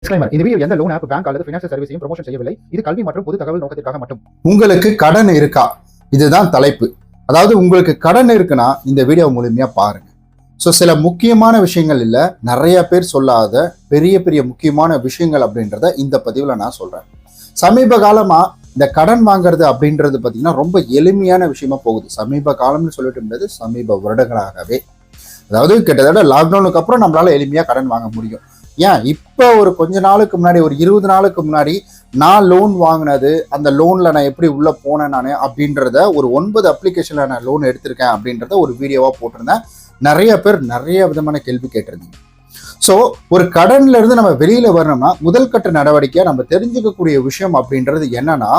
Disclaimer. இந்த video எந்த loan app, bank அல்லது ஃபைனான்சியல் சர்வீஸையும் ப்ரமோஷன் செய்யவில்லை. இது கல்வி மற்றும் பொது தகவல் நோக்கத்திற்காக மட்டும். உங்களுக்கு கடன் இருக்கா? இதுதான் தலைப்பு. அதாவது உங்களுக்கு கடன் இருக்குன்னா இந்த வீடியோ முழுமையா பாருங்க. ஸோ சில முக்கியமான விஷயங்கள் இல்லை, நிறைய பேர் சொல்லாத பெரிய பெரிய முக்கியமான விஷயங்கள் அப்படின்றத இந்த பதிவில் நான் சொல்றேன். சமீப காலமா இந்த கடன் வாங்குறது அப்படின்றது பார்த்தீங்கன்னா ரொம்ப எளிமையான விஷயமா போகுது. சமீப காலம்னு சொல்லிட்டு இருந்தது சமீப வருடங்களாகவே. அதாவது கிட்டத்தட்ட லாக்டவுனுக்கு அப்புறம் நம்மளால எளிமையா கடன் வாங்க முடியும். ஏன் இப்போ ஒரு கொஞ்ச நாளுக்கு முன்னாடி, ஒரு 20 நாளுக்கு முன்னாடி நான் லோன் வாங்கினது, அந்த லோன்ல நான் எப்படி உள்ள போனேன் நான் அப்படின்றத ஒரு 9 அப்ளிகேஷன்ல நான் லோன் எடுத்திருக்கேன் அப்படின்றத ஒரு வீடியோவா போட்டிருந்தேன். நிறைய பேர் நிறைய விதமான கேள்வி கேட்டிருந்தீங்க. ஸோ ஒரு கடன்ல இருந்து நம்ம வெளியில வரணும்னா முதல் கட்ட நடவடிக்கையா நம்ம தெரிஞ்சுக்கக்கூடிய விஷயம் அப்படின்றது என்னன்னா,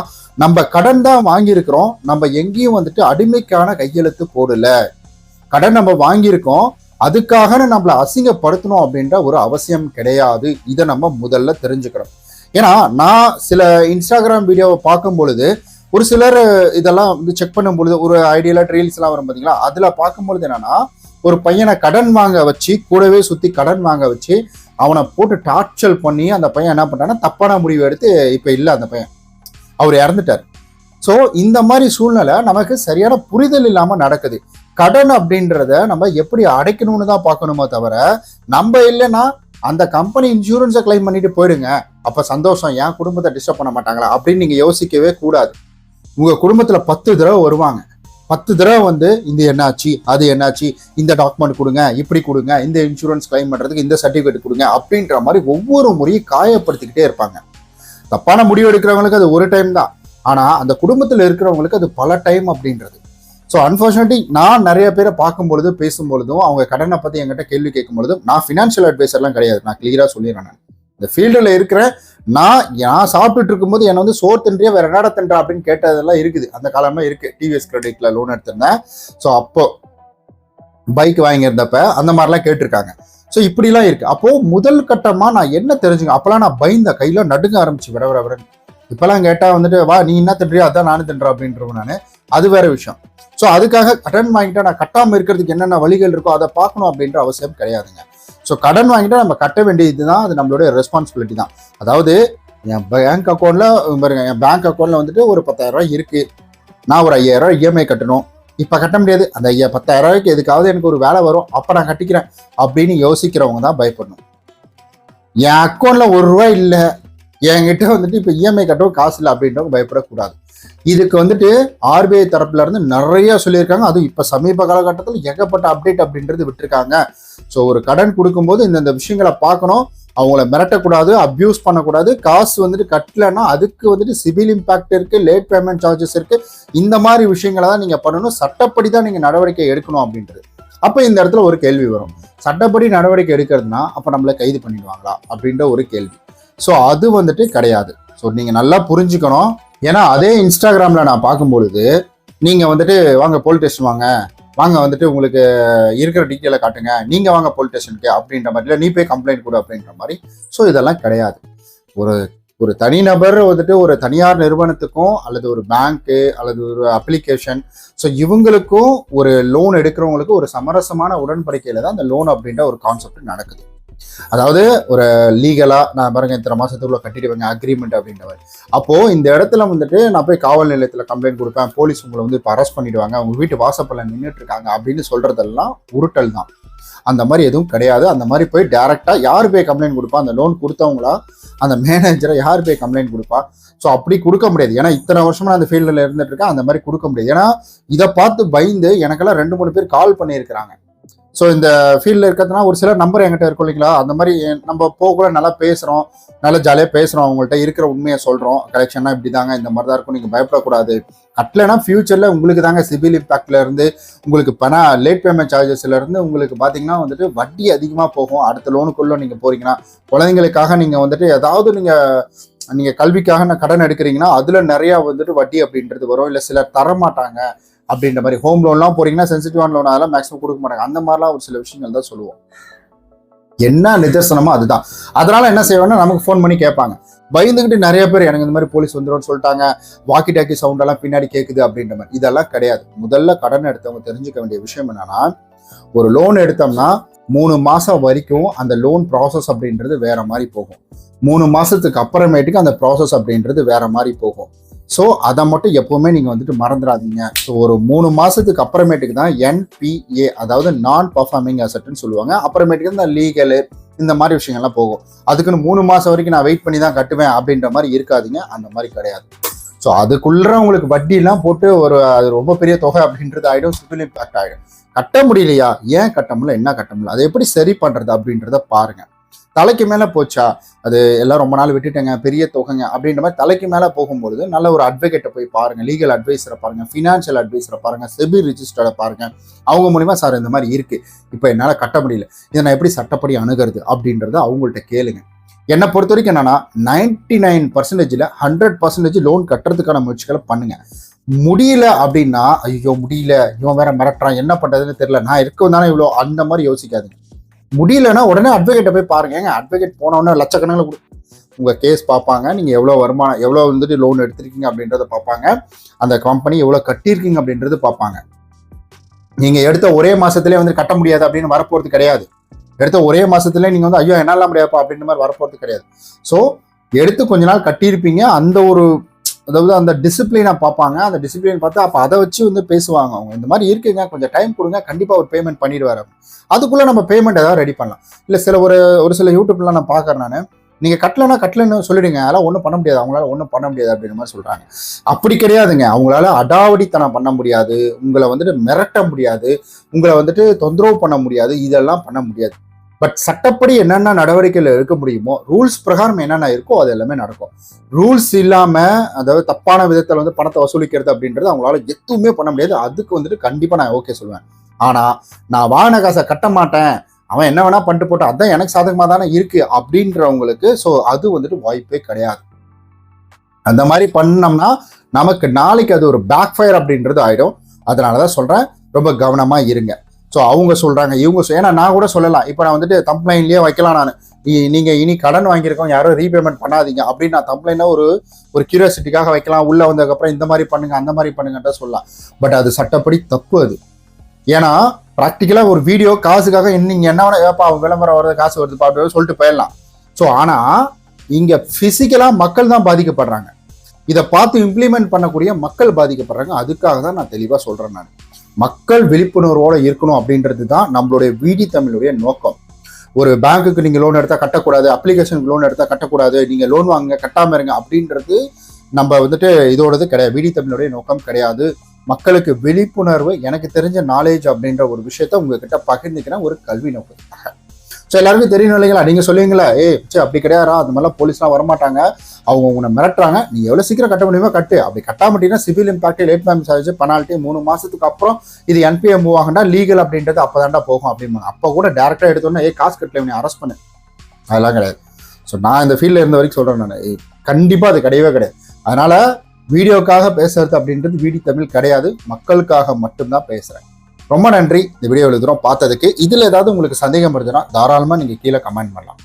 நம்ம கடன் தான் வாங்கியிருக்கிறோம், நம்ம எங்கேயும் வந்துட்டு அடிமைக்கான கையெழுத்து போடல. கடன் நம்ம வாங்கியிருக்கோம், அதுக்காக நம்மளை அசிங்கப்படுத்தணும் அப்படின்ற ஒரு அவசியம் கிடையாது. இதை நம்ம முதல்ல தெரிஞ்சுக்கணும். ஏன்னா நான் சில இன்ஸ்டாகிராம் வீடியோவை பார்க்கும் பொழுது ஒரு சிலர் இதெல்லாம் வந்து செக் பண்ணும் பொழுது ஒரு ஐடியால ரீல்ஸ் எல்லாம் வரும் பார்த்தீங்களா, அதுல பார்க்கும் பொழுது என்னன்னா, ஒரு பையனை கடன் வாங்க வச்சு, கூடவே சுத்தி கடன் வாங்க வச்சு அவனை போட்டு டார்ச்சர் பண்ணி அந்த பையன் என்ன பண்றான்னா தப்பான முடிவு எடுத்து இப்ப இல்லை, அந்த பையன் அவர் இறந்துட்டார். ஸோ இந்த மாதிரி சூழ்நிலை நமக்கு சரியான புரிதல் இல்லாம நடக்குது. கடன் அப்படின்றத நம்ம எப்படி அடைக்கணும்னு தான் பார்க்கணுமோ தவிர, நம்ம இல்லைன்னா அந்த கம்பெனி இன்சூரன்ஸை கிளைம் பண்ணிட்டு போயிடுங்க, அப்ப சந்தோஷம், என் குடும்பத்தை டிஸ்டர்ப் பண்ண மாட்டாங்களா அப்படின்னு நீங்க யோசிக்கவே கூடாது. உங்க குடும்பத்துல 10 தடவை வருவாங்க, 10 தடவை வந்து இந்த என்னாச்சு, அது என்னாச்சு, இந்த டாக்குமெண்ட் கொடுங்க, இப்படி கொடுங்க, இந்த இன்சூரன்ஸ் கிளைம் பண்றதுக்கு இந்த சர்டிபிகேட் கொடுங்க அப்படின்ற மாதிரி ஒவ்வொரு முறையும் காயப்படுத்திக்கிட்டே இருப்பாங்க. தப்பான முடிவு எடுக்கிறவங்களுக்கு அது ஒரு டைம் தான், ஆனா அந்த குடும்பத்துல இருக்கிறவங்களுக்கு அது பல டைம் அப்படின்றது. ஸோ அன்ஃபார்ச்சுனேட்லி நான் நிறைய பேரை பார்க்கும் பொழுது, பேசும் பொழுதும், அவங்க கடனை பற்றி என்கிட்ட கேள்வி கேட்கும் பொழுதும், நான் ஃபினான்ஷியல் அட்வைசர்லாம் கிடையாது, நான் கிளியராக சொல்லிடுறேன். நான் இந்த ஃபீல்டில் இருக்கிறேன். நான் சாப்பிட்டுட்டு இருக்கும்போது என்னை வந்து சோறு தின்றியா வேற என்னடா தின்றா அப்படின்னு கேட்டதெல்லாம் இருக்குது. அந்த காலமாக இருக்கு. டிவிஎஸ் கிரெடிட்ல லோன் எடுத்திருந்தேன். ஸோ அப்போ பைக் வாங்கியிருந்தப்ப அந்த மாதிரிலாம் கேட்டிருக்காங்க. ஸோ இப்படிலாம் இருக்கு. அப்போ முதல் கட்டமாக நான் என்ன தெரிஞ்சுங்க, அப்போலாம் நான் பயந்த கையில நடுங்க ஆரம்பிச்சு விட விட. இப்பெல்லாம் கேட்டா வந்துட்டு வா நீ என்ன தின்றியா அதான் நானும் தின்றேன் அப்படின்றவன் நான். அது வேற விஷயம். ஸோ அதுக்காக கடன் வாங்கிட்டா நான் கட்டாமல் இருக்கிறதுக்கு என்னென்ன வழிகள் இருக்கோ அதை பார்க்கணும் அப்படின்ற அவசியம் கிடையாதுங்க. ஸோ கடன் வாங்கிட்டா நம்ம கட்ட வேண்டியது தான், அது நம்மளுடைய ரெஸ்பான்சிபிலிட்டி தான். அதாவது என் பேங்க் அக்கௌண்ட்ல பாருங்க, என் பேங்க் அக்கௌண்ட்ல வந்துட்டு ஒரு 10,000 ரூபாய் இருக்கு, நான் ஒரு 5,000 ரூபாய் இஎம்ஐ கட்டணும். இப்போ கட்ட முடியாது, அந்த 10,000 ரூபாய்க்கு எதுக்காவது எனக்கு ஒரு வேலை வரும், அப்போ நான் கட்டிக்கிறேன் அப்படின்னு யோசிக்கிறவங்க தான் பயப்படணும். என் அக்கௌண்ட்ல 1 ரூபாய் இல்லை, என்கிட்ட வந்துட்டு இப்போ இஎம்ஐ கட்டவும் காசு இல்லை அப்படின்றவங்க பயப்படக்கூடாது. இதுக்கு வந்துட்டு ஆர்பிஐ தரப்புல இருந்து நிறைய சொல்லியிருக்காங்க. அதுவும் இப்ப சமீப காலகட்டத்தில் ஏகப்பட்ட அப்டேட் அப்படின்றது விட்டுருக்காங்க. ஸோ ஒரு கடன் கொடுக்கும்போது இந்த விஷயங்களை பார்க்கணும், அவங்கள மிரட்டக்கூடாது, அப்யூஸ் பண்ணக்கூடாது. காசு வந்துட்டு கட்டலைன்னா அதுக்கு வந்துட்டு சிவில் இம்பாக்ட் இருக்கு, லேட் பேமெண்ட் சார்ஜஸ் இருக்கு. இந்த மாதிரி விஷயங்களை தான் நீங்க பண்ணணும், சட்டப்படி தான் நீங்க நடவடிக்கை எடுக்கணும் அப்படின்றது. அப்ப இந்த இடத்துல ஒரு கேள்வி வரும், சட்டப்படி நடவடிக்கை எடுக்கிறதுனா அப்ப நம்மளை கைது பண்ணிடுவாங்களா அப்படின்ற ஒரு கேள்வி. ஸோ அது வந்துட்டு கிடையாது. ஸோ நீங்க நல்லா புரிஞ்சுக்கணும். ஏன்னா அதே இன்ஸ்டாகிராம்ல நான் பார்க்கும்பொழுது நீங்க வந்துட்டு வாங்க போலீஸ் ஸ்டேஷன் வாங்க வந்துட்டு உங்களுக்கு இருக்கிற டீட்டெயிலை காட்டுங்க, நீங்க வாங்க போலீஸ் ஸ்டேஷனுக்கு அப்படின்ற மாதிரி, இல்லை நீ போய் கம்ப்ளைண்ட் கொடு அப்படின்ற மாதிரி. ஸோ இதெல்லாம் கிடையாது. ஒரு தனிநபர் வந்துட்டு ஒரு தனியார் நிறுவனத்துக்கும் அல்லது ஒரு பேங்க்கு அல்லது ஒரு அப்ளிகேஷன், ஸோ இவங்களுக்கும் ஒரு லோன் எடுக்கிறவங்களுக்கு ஒரு சமரசமான உடன்படிக்கையில தான் அந்த லோன் அப்படின்ற ஒரு கான்செப்ட் நடக்குது. அதாவது ஒரு லீகலா நான் பாருங்க இத்தனை மாசத்துக்குள்ள கட்டிடுவேங்க அக்ரிமெண்ட் அப்படின்றவர். அப்போ இந்த இடத்துல வந்துட்டு நான் போய் காவல் நிலையத்துல கம்ப்ளைண்ட் கொடுப்பேன், போலீஸ் உங்களை வந்து இப்போ அரெஸ்ட் பண்ணிடுவாங்க, உங்க வீட்டு வாசப்பல்ல நின்றுட்டு இருக்காங்க அப்படின்னு சொல்றதெல்லாம் உருட்டல் தான். அந்த மாதிரி எதுவும் கிடையாது. அந்த மாதிரி போய் டைரக்டா யார் போய் கம்ப்ளைண்ட் கொடுப்பா, அந்த லோன் கொடுத்தவங்களா, அந்த மேனேஜரை யார் போய் கம்ப்ளைண்ட் கொடுப்பா? ஸோ அப்படி கொடுக்க முடியாது. ஏன்னா இத்தனை வருஷமா நான் அந்த ஃபீல்டில் இருந்துட்டு இருக்கேன், அந்த மாதிரி கொடுக்க முடியாது. ஏன்னா இதை பார்த்து பயந்து எனக்கெல்லாம் 2-3 பேர் கால் பண்ணியிருக்கிறாங்க. ஸோ இந்த ஃபீல்டில் இருக்கிறதுனா ஒரு சில நம்பர் என்கிட்ட இருக்கும் இல்லைங்களா, அந்த மாதிரி நம்ம போகக்குள்ள நல்லா பேசுகிறோம், நல்லா ஜாலியாக பேசுகிறோம், அவங்கள்ட்ட இருக்கிற உண்மையை சொல்கிறோம், கலெக்ஷன்னா இப்படி தாங்க, இந்த மாதிரி தான் இருக்கும், நீங்கள் பயப்படக்கூடாது. கட்டலைன்னா ஃபியூச்சரில் உங்களுக்கு தாங்க சிவில் இம்பாக்ட்ல இருந்து, உங்களுக்கு லேட் பேமெண்ட் சார்ஜஸ்ல இருந்து உங்களுக்கு பார்த்தீங்கன்னா வந்துட்டு வட்டி அதிகமாக போகும். அடுத்த லோனுக்குள்ள நீங்கள் போறீங்கன்னா, குழந்தைங்களுக்காக நீங்கள் வந்துட்டு ஏதாவது நீங்கள் கல்விக்காக கடன் எடுக்கிறீங்கன்னா அதில் நிறையா வந்துட்டு வட்டி அப்படின்றது வரும். இல்லை சிலர் தரமாட்டாங்க அப்படின்ற மாதிரி. ஹோம் லோன்லாம் போறீங்கன்னா சென்சிட்டிவான லோன் அதெல்லாம் மேக்ஸிமம் கொடுக்க மாட்டாங்க. அந்த மாதிரிலாம் ஒரு சில விஷயங்கள் தான் சொல்லுவோம். என்ன நிதர்சனமோ அதுதான். அதனால என்ன செய்வாங்கன்னா நமக்கு ஃபோன் பண்ணி கேட்பாங்க. பயந்துக்கிட்டு நிறைய பேர் எனக்கு இந்த மாதிரி போலீஸ் வந்துடும் சொல்லிட்டாங்க, வாக்கி டாக்கி சவுண்ட் எல்லாம் பின்னாடி கேட்குது அப்படின்ற மாதிரி. இதெல்லாம் கிடையாது. முதல்ல கடன் எடுத்தவங்க தெரிஞ்சுக்க வேண்டிய விஷயம் என்னன்னா, ஒரு லோன் எடுத்தோம்னா 3 மாசம் வரைக்கும் அந்த லோன் ப்ராசஸ் அப்படின்றது வேற மாதிரி போகும். 3 மாசத்துக்கு அப்புறமேட்டுக்கு அந்த ப்ராசஸ் அப்படின்றது வேற மாதிரி போகும். ஸோ அதை மட்டும் எப்பவுமே நீங்க வந்துட்டு மறந்துடாதீங்க. ஸோ ஒரு 3 மாசத்துக்கு அப்புறமேட்டுக்கு தான் NPA, அதாவது நான் பர்ஃபார்மிங் அசட்னு சொல்லுவாங்க. அப்புறமேட்டுக்கு இந்த லீகலு இந்த மாதிரி விஷயங்கள்லாம் போகும். அதுக்குன்னு 3 மாசம் வரைக்கும் நான் வெயிட் பண்ணி தான் கட்டுவேன் அப்படின்ற மாதிரி இருக்காதீங்க. அந்த மாதிரி கிடையாது. ஸோ அதுக்குள்ள உங்களுக்கு வட்டிலாம் போட்டு அது ரொம்ப பெரிய தொகை அப்படின்றது ஆயிடும், சிவில் இம்பாக்ட் ஆயிடும். கட்ட முடியலையா, ஏன் கட்ட முடியல, என்ன கட்ட முடியல, அதை எப்படி சரி பண்றது அப்படின்றத பாருங்க. தலைக்கு மேல போச்சா, அது எல்லாம் ரொம்ப நாள் விட்டுட்டேங்க, பெரிய தொகைங்க அப்படின்ற மாதிரி தலைக்கு மேல போகும்பொழுது நல்ல ஒரு அட்வொகேட்டை போய் பாருங்க, லீகல் அட்வைசரை பாருங்க, ஃபினான்ஷியல் அட்வைசரை பாருங்க, செபி ரிஜிஸ்டர்டை பாருங்க. அவங்க மூலியமா சார் இந்த மாதிரி இருக்கு, இப்போ என்னால் கட்ட முடியல, இதை நான் எப்படி சட்டப்படி அணுகிறது அப்படின்றத அவங்கள்ட்ட கேளுங்க. என்னை பொறுத்த வரைக்கும் என்னன்னா 99%ல் 100% லோன் கட்டுறதுக்கான முயற்சிகளை பண்ணுங்க. முடியல அப்படின்னா ஐயோ முடியல, இவன் வேற மிரட்டுறான், என்ன பண்றதுன்னு தெரியல, நான் இருக்கவும் தானே இவ்வளோ, அந்த மாதிரி யோசிக்காதுங்க. முடியலன்னா உடனே அட்வொகேட்டை போய் பாருங்க. அட்வொகேட் போனோடனே லட்சக்கணக்கில் உங்க கேஸ் பார்ப்பாங்க, நீங்க எவ்வளோ வருமானம், எவ்வளோ வந்துட்டு லோன் எடுத்திருக்கீங்க அப்படின்றத பார்ப்பாங்க, அந்த கம்பெனி எவ்வளோ கட்டியிருக்கீங்க அப்படின்றது பார்ப்பாங்க. நீங்க எடுத்த ஒரே மாசத்துலேயே வந்து கட்ட முடியாது அப்படின்னு வரப்போறது கிடையாது. எடுத்த ஒரே மாசத்துல நீங்க வந்து ஐயோ என்னால முடியாப்பா அப்படின்ற மாதிரி வரப்போறது கிடையாது. ஸோ எடுத்து கொஞ்ச நாள் கட்டியிருப்பீங்க, அந்த ஒரு அதாவது அந்த டிசிப்ளினை பார்ப்பாங்க. அந்த டிசிப்ளின் பார்த்து அப்போ அதை வச்சு வந்து பேசுவாங்க. அவங்க இந்த மாதிரி இருக்குங்க, கொஞ்சம் டைம் கொடுங்க, கண்டிப்பாக ஒரு பேமெண்ட் பண்ணிடுவார். அதுக்குள்ளே நம்ம பேமெண்ட் ஏதாவது ரெடி பண்ணலாம். இல்லை ஒரு சில யூடியூப்லாம் நான் பார்க்குறேன், நான் நீங்கள் கட்டலன்னு சொல்லிடுங்க, அதெல்லாம் ஒன்றும் பண்ண முடியாது, அவங்களால ஒன்றும் பண்ண முடியாது அப்படின்ற மாதிரி சொல்கிறாங்க. அப்படி கிடையாதுங்க. அவங்களால அடாவடித்தனம் பண்ண முடியாது, உங்களை வந்துட்டு மிரட்ட முடியாது, உங்களை வந்துட்டு தொந்தரவு பண்ண முடியாது, இதெல்லாம் பண்ண முடியாது. பட் சட்டப்படி என்னென்ன நடவடிக்கைகள் எடுக்க முடியுமோ, ரூல்ஸ் பிரகாரம் என்னென்ன இருக்கோ அது எல்லாமே நடக்கும். ரூல்ஸ் இல்லாம, அதாவது தப்பான விதத்தில் வந்து பணத்தை வசூலிக்கிறது அப்படின்றது அவங்களால எதுவுமே பண்ண முடியாது. அதுக்கு வந்துட்டு கண்டிப்பா நான் ஓகே சொல்லுவேன். ஆனா நான் வாங்கின காசை கட்ட மாட்டேன், அவன் என்ன வேணா பண்ணிட்டு போட்டு, அதான் எனக்கு சாதகமா தானே இருக்கு அப்படின்றவங்களுக்கு ஸோ அது வந்துட்டு வாய்ப்பே கிடையாது. அந்த மாதிரி பண்ணோம்னா நமக்கு நாளைக்கு அது ஒரு பேக் ஃபயர் அப்படின்றது ஆயிடும். அதனாலதான் சொல்றேன், ரொம்ப கவனமா இருங்க. ஸோ அவங்க சொல்றாங்க, இவங்க ஏன்னா நான் கூட சொல்லலாம், இப்போ நான் வந்துட்டு தம்ப்ளைன்லேயே வைக்கலாம், நான் நீங்க இனி கடன் வாங்கியிருக்கோம், யாரும் ரீபேமெண்ட் பண்ணாதீங்க அப்படின்னு நான் தம்ப்ளைனா ஒரு கியூரியாசிட்டிக்காக வைக்கலாம். உள்ள வந்ததுக்கப்புறம் இந்த மாதிரி பண்ணுங்க, அந்த மாதிரி பண்ணுங்கன்ற சொல்லலாம். பட் அது சட்டப்படி தப்பு. அது ஏன்னா ப்ராக்டிக்கலா ஒரு வீடியோ காசுக்காக நீங்க என்ன வேணா ஏப்பா விளம்பரம் வருது, காசு வருது பாட்டு சொல்லிட்டு போயிடலாம். ஸோ ஆனா இங்க பிசிக்கலா மக்கள் தான் பாதிக்கப்படுறாங்க. இதை பார்த்து இம்ப்ளிமெண்ட் பண்ணக்கூடிய மக்கள் பாதிக்கப்படுறாங்க. அதுக்காக தான் நான் தெளிவா சொல்றேன். நான் மக்கள் விழிப்புணர்வோடு இருக்கணும் அப்படின்றது தான் நம்மளுடைய விடி தமிழுடைய நோக்கம். ஒரு பேங்க்குக்கு நீங்க லோன் எடுத்தா கட்டக்கூடாது, அப்ளிகேஷனுக்கு லோன் எடுத்தா கட்டக்கூடாது, நீங்க லோன் வாங்க கட்டாம இருங்க அப்படின்றது நம்ம வந்துட்டு இதோடது கிடையாது. விடி தமிழுடைய நோக்கம் கிடையாது. மக்களுக்கு விழிப்புணர்வு, எனக்கு தெரிஞ்ச நாலேஜ் அப்படின்ற ஒரு விஷயத்த உங்ககிட்ட பகிர்ந்துக்கிறேன், ஒரு கல்வி நோக்கத்துக்காக. ஸோ எல்லாருக்கும் தெரியணும் இல்லைங்களா? நீங்க சொல்லுவீங்களா, அப்படி கிடையாதா, அந்த மாதிரிலாம் போலீஸ்லாம் வரமாட்டாங்க, அவங்க உன்னை மிரட்டுறாங்க, நீ எவ்வளவு சீக்கிரம் கட்ட முடியுமோ கட்டு, அப்படி கட்டாமட்டினா CIBIL impact, late payment charge, penalty, 3 மாசத்துக்கு அப்புறம் இது NPA மூவ் ஆகுனா லீகல் அப்படின்றது அப்பதான்டா போகும் அப்படிம்பாங்க. அப்போ கூட டேரக்டா எடுத்தோன்னா காசு கட்டல, நீ அரெஸ்ட் பண்ணு, அதெல்லாம் கிடையாது. ஸோ நான் இந்த ஃபீல்ட்ல இருந்த வரைக்கும் சொல்றேன், நான் கண்டிப்பா அது கிடையவே கிடையாது. அதனால வீடியோக்காக பேசுறது அப்படின்றது விடி தமிழ் கிடையாது, மக்களுக்காக மட்டும்தான் பேசுறேன். ரொம்ப நன்றி இந்த வீடியோ இவ்வளவு தூரம் பார்த்ததுக்கு. இதுல ஏதாவது உங்களுக்கு சந்தேகம் வருதுன்னா தாராளமா நீங்க கீழே கமெண்ட் பண்ணலாம்.